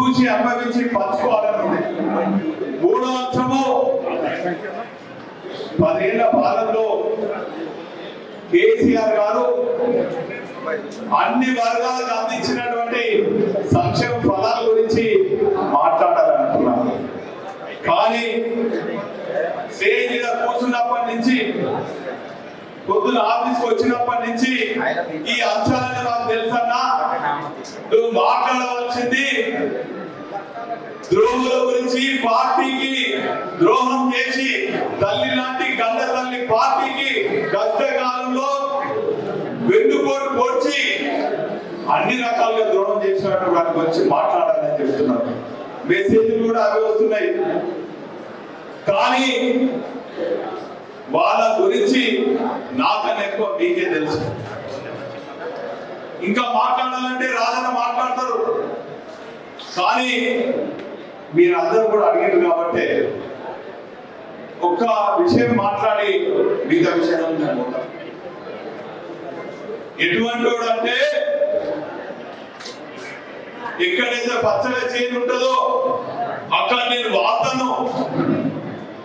చూసి అనుభవించి పంచుకోవాలని ఉంది. మూడో అంశము 10 ఏళ్ల పాలనలో కేసీఆర్ గారు అన్ని వర్గాలకు అందించినటువంటి సంక్షేమ ఫలాల గురించి మాట్లాడాలనుకున్నాను. కానీ స్టేజ్ మీద కూర్చున్నప్పటి నుంచి పొద్దున ఆఫీస్కి వచ్చినప్పటి నుంచి ఈ అంశాలని నాకు తెలుసన్నా, నువ్వు మాట్లాడవలసింది ద్రోహుల గురించి, పార్టీకి ద్రోహం చేసి తల్లి లాంటి గండ తల్లి పార్టీకి కష్టకాలంలో వెన్నుపోటు పొడిచి అన్ని రకాలుగా ద్రోహం చేసినట్టు వాటికి వచ్చి మాట్లాడాలని చెప్తున్నారు. మెసేజ్లు కూడా అవి వస్తున్నాయి. కానీ వాళ్ళ గురించి నాకన్నా ఎక్కువ మీకే తెలుసు. ఇంకా మాట్లాడాలంటే రాజన్న మాట్లాడతారు. కానీ మీరందరూ కూడా అడిగారు కాబట్టి ఒక్క విషయం మాట్లాడి మిగతా విషయం ఎటువంటి వాడు అంటే, ఎక్కడైతే పచ్చడి చేను ఉంటుందో అక్కడ నేను వాతను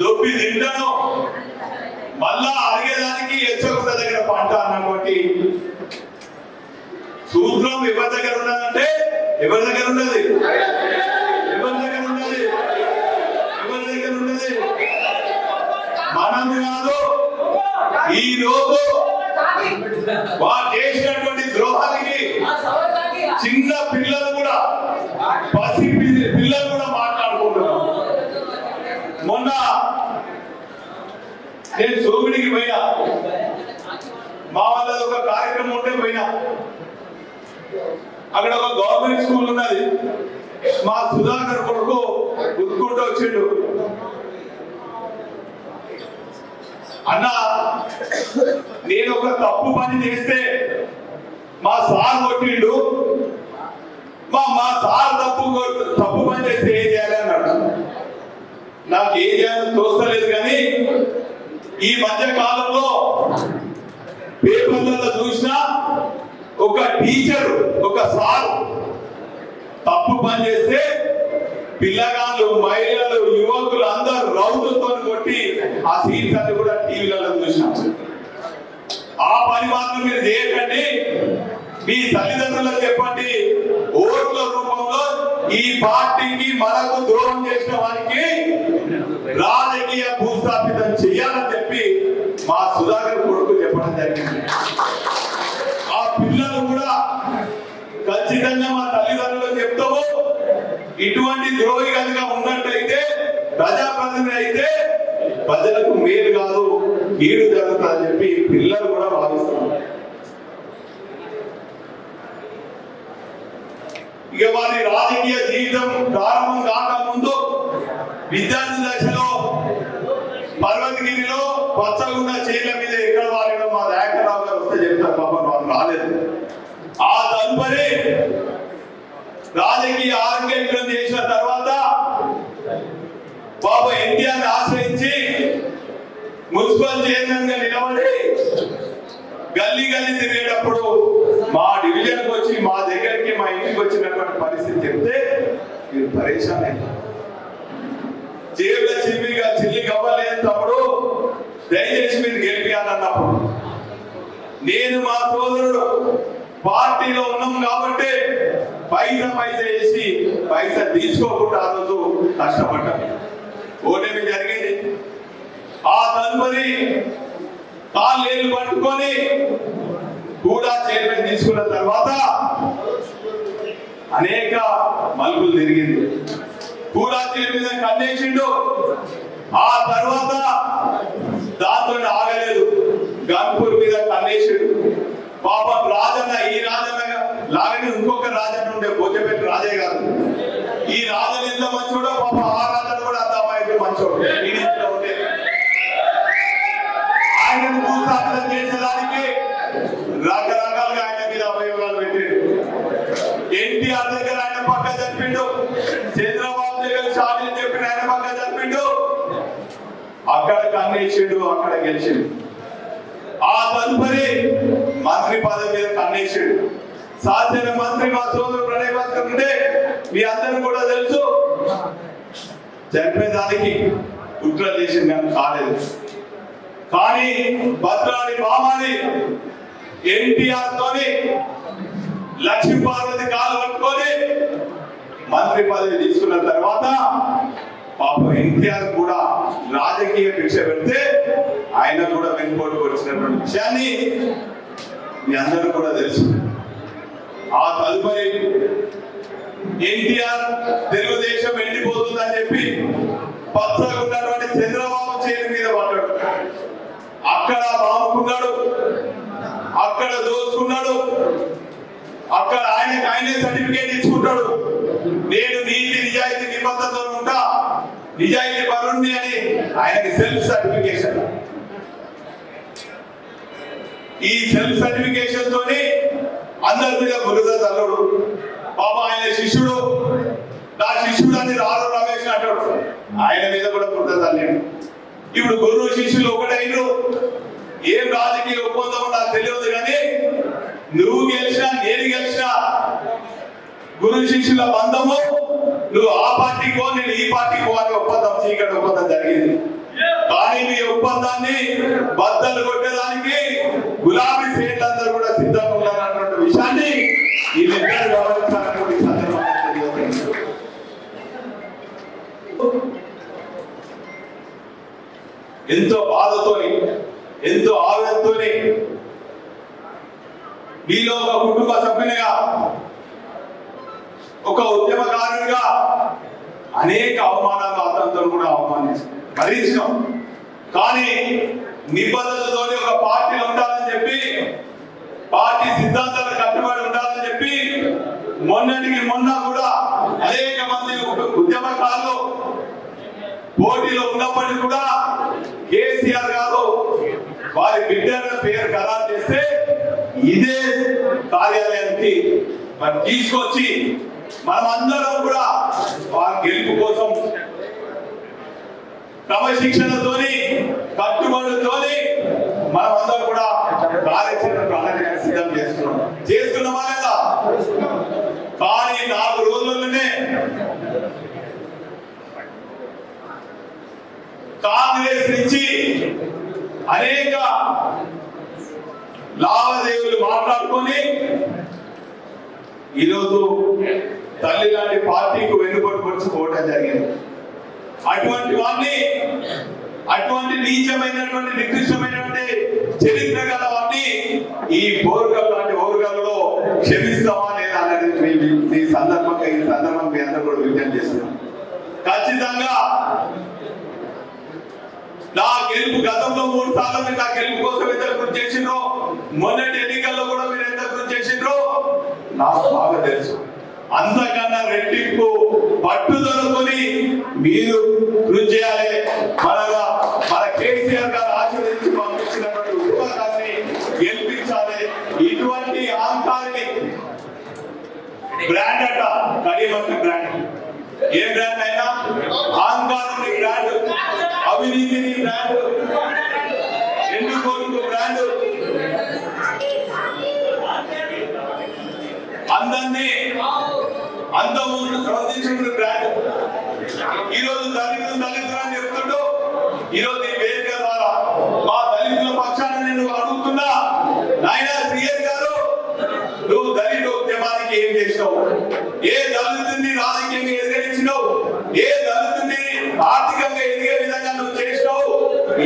దొబ్బి తింటాను, మళ్ళా అడిగేదానికి ఎచ్చగుండ దగ్గర పంట అన్నటువంటి సూత్రం ఎవరి దగ్గర ఉన్నదంటే, ఎవరి దగ్గర ఉన్నది, ఎవరి దగ్గర ఉన్నది, ఎవరి దగ్గర ఉన్నది మనం కాదు. ఈ రోజు వారు చేసినటువంటి ద్రోహానికి చిన్న పిల్లలు కూడా, పసి పిల్లలు కూడా మాట్లాడుకుంటున్నారు. మొన్న నేను సోమిడికి పోయినా, మా వాళ్ళది ఒక కార్యక్రమం ఉంటే పోయినా. అక్కడ ఒక గవర్నమెంట్ స్కూల్ ఉన్నది. మా సుధాకర్ కొడుకు గుర్తుకుంటూ వచ్చిండు, అన్న నేను ఒక తప్పు పని చేస్తే మా సార్ కొట్టిండు, మా సార్ తప్పు పని చేస్తే ఏం చేయాలి అన్నాడు. నాకు ఏం చేయాలని తోస్తలేదు. కానీ ఈ మధ్య కాలంలో పేపర్లలో చూసినా ఒక టీచర్, ఒక సార్ తప్పు పని చేస్తే పిల్లగాళ్ళు, మహిళలు, యువకులు అందరూ రౌతులతో కొట్టి ఆ సీన్స్ అన్ని కూడా టీవీలలో చూసినాం. ఆ పని మాత్రం మీరు చేయకండి. మీ తల్లిదండ్రులకు చెప్పండి, ఓట్ల రూపంలో ఈ పార్టీకి మనకు ద్రోహం చేసిన వారికి రాజకీయ భూస్థాపితం చేయాలని చెప్పి మా సుధాకర్ కొడుకు చెప్పడం జరిగింది. ఆ పిల్లలు కూడా ఖచ్చితంగా మా తల్లిదండ్రులకు చెప్తాము, ఇటువంటి ద్రోహి కనుక ఉన్నట్టయితే, ప్రజాప్రతినిధి అయితే ప్రజలకు మేలు కాదు, కీడు జరుగుతుందని చెప్పి పిల్లలు కూడా భావిస్తున్నారు. ఇక వారి రాజకీయ జీవితం ప్రారంభం కాక ముందు విద్యార్థి దశలో పర్వతగిరిలో పచ్చగున్న చేల మీద ఎక్కడ వారిలో మా దయాకర్రావు గారు వస్తే చెప్తారు, పాపం వాళ్ళు రాలేదు. ఆ తదుపరి రాజకీయ ఆరోగ్యం చేసిన తర్వాత బాబా ఎన్టీఆర్ ఆశ్రయించి మున్సిపల్ చైర్మన్ గా నిలబడి గల్లీ గల్లీ తిరిగేటప్పుడు మా డివిజన్కి వచ్చి మా దగ్గరికి, మా ఇంటికి వచ్చినటువంటి పరిస్థితి చెప్తే మీరు పరేషాన్ అయ్యారు. జేబులో చిల్లి కవ్వలేదు తమ్ముడు, దయచేసి మీరు గెలిపానన్నప్పుడు నేను మా సోదరుడు పార్టీలో ఉన్నాం కాబట్టి పైసా వేసి పైసా తీసుకోకుండా ఆ రోజు కష్టపడ్డాం. ఓటమి జరిగింది. ఆ తదుపరి కాళ్ళు పట్టుకొని కూడా చైర్మన్ తీసుకున్న తర్వాత అనేక మలుపులు తిరిగింది. కూడా చైర్మన్ మీద కన్నేసిండు. ఆ తర్వాత దాంతో ఆగలేదు, గన్పూర్ మీద కన్నేసిండు. పాపం రాజన్న, ఈ రాజన్న లాగని ఇంకొక రాజన్న ఉండే పోచపల్లి రాజయ్య గారు. ఈ రాజన్న ఎంత మంచోడో పాప ఆ రాజన్న కూడా అంత అమ్మాయికి మంచోడు. ఉండే ఆయన భూస్థాపితం చేసేదానికి రకరకాలుగా ఆయన మీద అభియోగాలు పెట్టాడు. ఎన్టీఆర్ దగ్గర ఆయన పక్క చెప్పిండు, చంద్రబాబు దగ్గర షాజీని చెప్పిన ఆయన పక్క చెప్పిండు. అక్కడ కన్నేసిండు, అక్కడ గెలిచిండు. ఆ తదుపరి మంత్రి పదవి మీద కన్నేసాడు. శాసన మంత్రి మా సోదరు ప్రణయ్ భాస్కర్ ఉంటే మీ అందరూ కూడా తెలుసు చనిపోయేదానికి కుట్ర చేసిన కానీ కాలేదు. కానీ భద్రాని బామాని ఎన్టీఆర్ తోని లక్ష్మీ పార్వతి కాలు పట్టుకొని మంత్రి పదవి తీసుకున్న తర్వాత పాపం ఎన్టీఆర్ కూడా రాజకీయ భిక్ష పెడితే ఆయన కూడా వెనుకోటుకు వచ్చినటువంటి విషయాన్ని మీ అందరూ కూడా తెలుసు. ఆ తదుపరి ఎన్టీఆర్ తెలుగుదేశం ఎండిపోతుందని చెప్పి పచ్చగా ఉన్నటువంటి చంద్రబాబు చేతి మీద పడ్డాడు. అక్కడ బాగుకున్నాడు, అక్కడ దోచుకున్నాడు, అక్కడ ఆయనే సర్టిఫికేట్ ఇచ్చుకుంటాడు. నేను నీతి నిజాయితీ నిబద్ధతతో ఉంటా, నిజాయితీ పరుణ్ణి అని ఆయనకి సెల్ఫ్ సర్టిఫికేషన్. ఈ సెల్ఫ్ సర్టిఫికేషన్ తోని అందరి మీద బురద చల్లుడు. పాప ఆయన శిష్యుడు, నా శిష్యుడు అని రారు రమేష్ అంటాడు, ఆయన మీద కూడా బురద చల్లాడు. ఇప్పుడు గురువు శిష్యులు ఒకటైనరు. ఏం రాజకీయ ఒప్పందం నాకు తెలియదు కానీ నువ్వు గెలిచినా నేను గెలిచినా గురు శిష్యుల బంధము నువ్వు ఆ పార్టీకో నేను ఈ పార్టీకో అని ఒప్పందం, చీకటి ఒప్పందం జరిగింది. కానీ మీ ఒప్పందాన్ని బద్దలు కొట్టేదానికి గులాబీ శ్రేణులందరూ కూడా సిద్ధంగా ఉన్నారన్నటువంటి విషయాన్ని వీళ్ళిద్దరు గమనించాలన్నటువంటి సందర్భంగా ఎంతో బాధతోని ఎంతో ఆవేదనతోని మీలో ఒక కుటుంబ సభ్యునిగా ఒక ఉద్యమకారునిగా అనేక అవమానాలు అతనితో కూడా భరించినాం. కానీ నిబంధనలతోనే ఒక పార్టీలో ఉండాలని చెప్పి, పార్టీ సిద్ధాంతాలకు కట్టుబడి ఉండాలని చెప్పి మొన్నటికి మొన్న కూడా అనేక మంది ఉద్యమకారులు పోటీలో ఉన్నప్పటికీ కూడా కేసీఆర్ గారు వారి బిడ్డల పేరు ఖరారు చేస్తే ఇదే కార్యాలయానికి మరి తీసుకొచ్చి మనం అందరం కూడా వారి గెలుపు కోసం క్రమశిక్షణతోని కట్టుబడుతోని మనం అందరం కూడా కార్యాచరణ ప్రణాళిక సిద్ధం చేస్తున్నామా లేదా? కానీ 4 రోజుల్లోనే కాంగ్రెస్ నుంచి అనేక లావాదేవీలు మాట్లాడుకొని ఈరోజు తల్లి లాంటి పార్టీకి వెనుకొట్టుకోవడం జరిగింది. అటువంటి వాడిని, అటువంటి నీచమైనటువంటి నికృష్టమైనటువంటి చరిత్ర గల వాడిని ఈ పోరుగల్ లాంటి ఓరుగల్లో క్షమిస్తామా లేదా అనేది ఈ సందర్భంగా మీ అందరూ కూడా విజ్ఞప్తి చేస్తున్నాం. ఖచ్చితంగా నా గెలుపు గతంలో 3 సార్లు మీరు నా గెలుపు కోసం ఎంత కృషి చేసిండ్రో, మొన్నటి ఎన్నికల్లో కూడా మీరు ఎంత కృషి చేసిండ్రో నాకు బాగా తెలుసు. అంతకన్నా రెట్టింపు పట్టుదలతోని మీరు కృషి చేయాలి. మన కేసీఆర్ గారు ఆశీర్వదించి పంపించినటువంటి ఉద్యోగాన్ని గెలిపించాలి. ఇటువంటి అహంకారాన్ని బ్రాండ్ అట కరీమంత బ్రాండ్, ఏ బ్రాండ్ అయినా అహంకారాన్ని బ్రాండ్, అవినీతిని బ్రాండ్, ఎన్నుకోరుకు బ్రాండ్, అందరినీ అంతకుముందు ప్రవర్తించిన బ్రాండ్. ఈరోజు దళితులు అని చెప్తుంటూ ఈరోజు ఈ వేదిక ద్వారా మా దళితుల పక్షాన నేను అడుగుతున్నా, నాయనా శ్రీహరి గారు, నువ్వు దళిత ఉద్యమానికి ఏం చేసినావు? ఏ దళితుడిని రాజకీయంగా ఎదిరించినావు? ఏ దళితుడిని ఆర్థికంగా ఎదిగే విధంగా నువ్వు చేసినావు?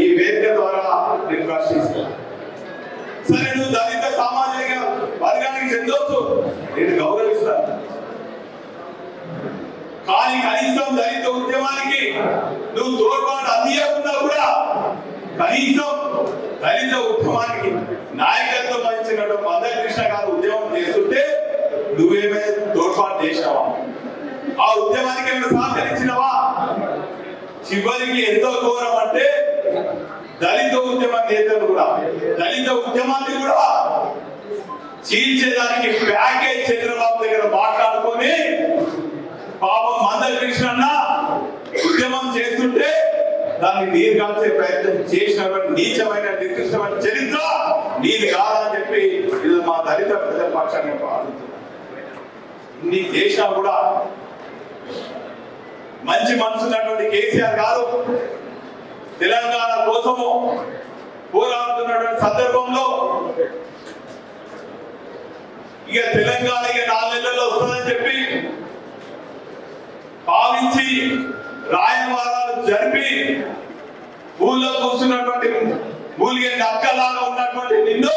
ఈ వేదిక ద్వారా నేను ప్రశ్నిస్తాను. సరే, నువ్వు దళిత సామాజిక వర్గానికి చెందవచ్చు, నేను గౌరవిస్తాను. కానీ కనీసం దళిత ఉద్యమానికి నువ్వు తోడ్పాటు అందియకున్నా కూడా కనీసం దళిత ఉద్యమానికి నాయకత్వం వహించినట్టు మందకృష్ణ గారు ఉద్యమం చేస్తుంటే నువ్వేమైనా తోడ్పాటు చేసినావా? ఆ ఉద్యమానికి ఏమైనా సహకరించినవా? చివరికి ఎంతో ఘోరం అంటే దళిత ఉద్యమ నేతలు కూడా దళిత ఉద్యమాన్ని కూడా చీల్చేదానికి ప్యాకేజ్ చంద్రబాబు దగ్గర మాట్లాడుకొని పాపం మందకృష్ణ ఉద్యమం చేస్తుంటే దాన్ని నీరు కాల్చే ప్రయత్నం చేసినటువంటి నీచమైన నికృష్టమైన చరిత్ర నీది కాదని చెప్పి ఇది మా దళిత ప్రజల పక్షాన్ని నీ చేసినా కూడా మంచి మనసు ఉన్నటువంటి కేసీఆర్ గారు తెలంగాణ కోసము పోరాడుతున్నటువంటి సందర్భంలో ఇక తెలంగాణ 4 నెలల్లో వస్తుందని చెప్పి భావించి రాయవారాలు జరిపి ఊళ్ళో కూర్చున్నటువంటి మూలిగే నక్కలాగా ఉన్నటువంటి నిన్ను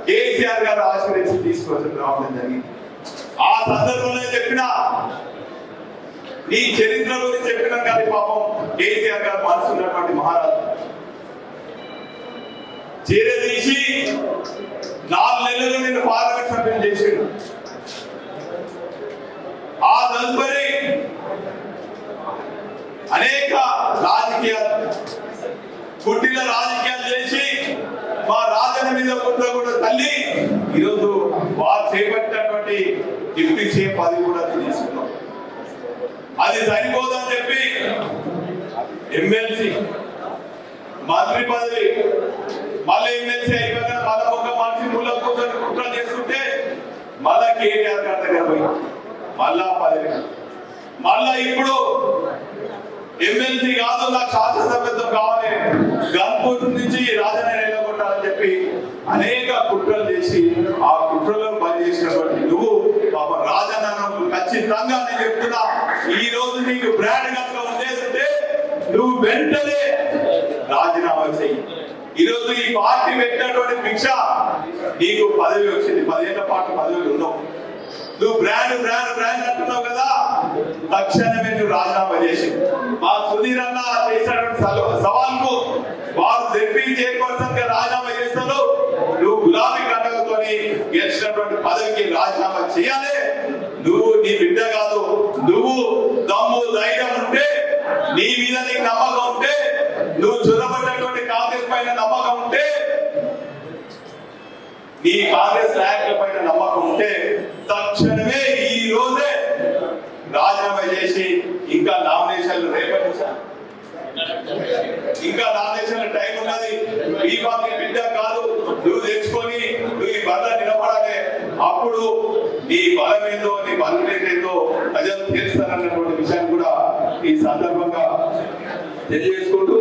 కేసీఆర్ గారు ఆశీర్వదించి తీసుకొని రావడం జరిగింది. ఆ సందర్భంలో చెప్పిన నీ చరిత్ర గురించి చెప్పినా కానీ పాపం కేసీఆర్ గారు మనసు ఉన్నటువంటి మహారాజు చేరదీసి 4 నెలలు నేను పార్లమెంట్ సభ్యులు చేసాడు. ఆ తదుపరి అనేక రాజకీయాలు కుట్టిల రాజకీయాలు చేసి మా రాజన్న మీద కుట్ర కూడా తల్లి ఈరోజు వారు చేపట్టినటువంటి డిప్యూటీ సీఎం పదవి కూడా తీసుకున్నాం. అది సరిపోదని చెప్పి ఎమ్మెల్సీ మంత్రి పదవి మళ్ళీ ఎమ్మెల్సీ అయిపోయిన మళ్ళీ ఒక మనిషి ముళ్ళ కూర్చొని కుట్ర చేస్తుంటే మళ్ళా కేటీఆర్ గారి దగ్గర పోయి మళ్ళా పదవి మళ్ళా ఇప్పుడు ఎమ్మెల్సీ కాదు నాకు శాసనసభ్యత్వం కావాలి గన్పూర్ నుంచి రాజన్న నిలబొట్టాలని చెప్పి అనేక కుట్రలు చేసి ఆ కుట్రలో పనిచేసినటువంటి నువ్వు పాప రాజన్న ఖచ్చితంగా నేను చెప్తున్నా ఈ రోజు నీకు బ్రాండ్ కనుక ఉండేదంటే నువ్వు వెంటనే రాజీనామా చెయ్యి. ఈరోజు ఈ పార్టీ పెట్టినటువంటి భిక్ష నీకు పదవి వచ్చింది, 10 ఏళ్ల పాటు పదవులు ఉండవు. నువ్వు బ్రాండ్ బ్రాండ్ బ్రాండ్ అంటున్నావు కదా, తక్షణమే నువ్వు రాజీనామా చేసి మా సుధీర్ అన్న చేసినటువంటి సవాల్కు వారు జెడ్పీ చైర్పర్సన్ గా రాజీనామా చేస్తాను. నువ్వు గులాబీ కండగతో గెలిచినటువంటి పదవికి రాజీనామా చేయాలి. నువ్వు నీ బిడ్డ కాదు, నువ్వు దమ్ము ధైర్యం ఉంటే, నీ మీద నీకు నమ్మకం ఉంటే, నువ్వు చొరబడ్డటువంటి కాంగ్రెస్ పైన నమ్మకం ఉంటే, నీ కాంగ్రెస్ నాయకుల పైన నమ్మకం ఉంటే తక్షణమే ఈ రోజే రాజీనామా చేసి ఇంకా నామినేషన్లు రేపటి ఇంకా నామినేషన్ టైం ఉన్నది. ఈ బాబు బిడ్డ కాదు, నువ్వు తెచ్చుకొని నువ్వు ఈ బల్ల నిలబడాలి. అప్పుడు నీ బలం ఏందో నీ బలమేందో ఏందో ప్రజలు తెలుస్తారన్నటువంటి విషయాన్ని కూడా ఈ సందర్భంగా తెలియజేసుకుంటూ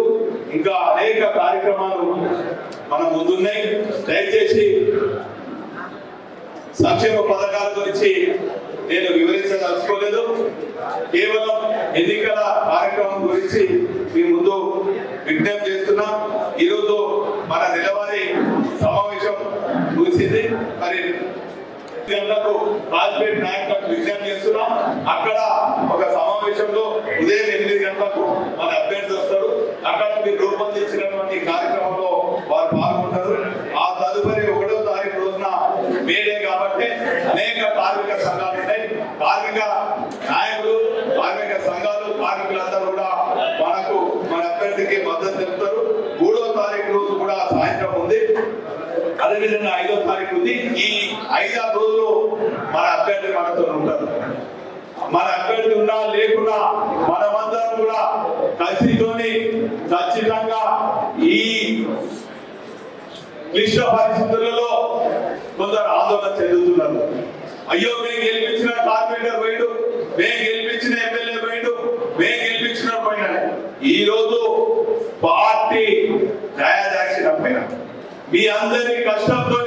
ఇంకా అనేక కార్యక్రమాలు మన ముందున్నాయి. దయచేసి సంక్షేమ పథకాల గురించి నేను వివరించదలుచుకోలేదు. కేవలం ఎన్నికల కార్యక్రమం గురించి మీ ముందు విజ్ఞప్తి చేస్తున్నా. ఈరోజు మన నెలవారీ సమావేశం ముగిసింది. మరి గంటలకు రాజ్పేట్ నాయకులకు విజ్ఞప్తి చేస్తున్నాం. అక్కడ ఒక సమావేశంలో ఉదయం 8 గంటలకు మన అభ్యర్థి వస్తారు. అక్కడ మీరు రూపొందించినటువంటి కార్యక్రమంలో వారు పాల్గొంటారు. ఆ తదుపరి 1వ తారీఖు రోజున మేడే కాబట్టి అనేక కార్మిక సంఘాలు ఉంటాయి. కార్మిక నాయకులు, కార్మిక సంఘాలు, కార్మికులందరూ కూడా మనకు మన అభ్యర్థికి మద్దతు తెలుపుతారు. 3వ తారీఖు రోజు కూడా సాయంత్రం ఉంది. అదేవిధంగా 5వ తారీఖు ఉంది. ఈ 5 రోజులు మన అభ్యర్థి మనతో ఉంటారు. మన అభ్యర్థి ఉన్నా లేకున్నా మనమందరం కూడా కసితోని ఖచ్చితంగా ఈ క్లిష్ట పరిస్థితులలో కొందరు ఆందోళన చెందుతున్నారు. అయ్యో మేము గెలిపించిన కార్పొరేటర్ పోయిండు, మేము గెలిపించిన ఎమ్మెల్యే పోయిండు, మేము గెలిపించిన పోయినా. ఈ రోజు పార్టీ దయాదాక్షిణ్యం పైన మీ అందరి కష్టంతో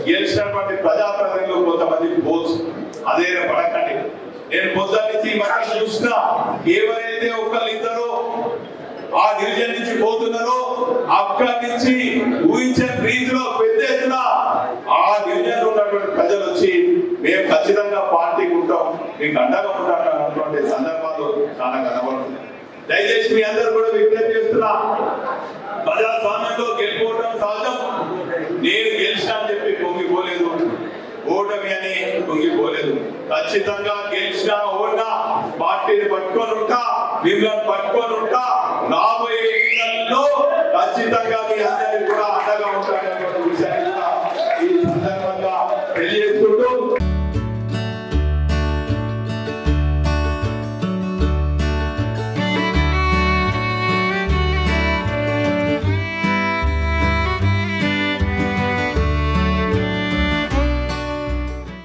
గెలిచినటువంటి ప్రజాప్రతినిధులు కొంతమంది పోవచ్చు. అదే పడకండి. నేను పొద్దున్న నుంచి మనం చూసినా ఎవరైతే ఒకళ్ళిద్దరో ఆ డివిజన్ నుంచి పోతున్నారో అక్కడి నుంచి ఊహించని రీతిలో పెద్ద ఎత్తున ఆ డివిజన్ ఉన్నటువంటి ప్రజలు వచ్చి మేము ఖచ్చితంగా పార్టీకి ఉంటాం, మీకు అండగా ఉంటాం అన్నటువంటి సందర్భాలు చాలా కనబడుతుంది. దయచేసి మీ అందరూ కూడా విజ్ఞప్తి చేస్తున్నా, ప్రజాస్వామ్యంలో గెలుపోవడం సహజం. నేను గెలిచినా అని చెప్పి పొంగిపోలేదు, ఓటమి అని పొంగిపోలేదు. ఖచ్చితంగా గెలిచినా ఓడినా పార్టీని పట్టుకొని ఉంటా, మిమ్మల్ని పట్టుకొని ఉంటా. రాబోయే ఎన్నికల్లో ఖచ్చితంగా మీ అందరికీ కూడా అండగా ఉంటా.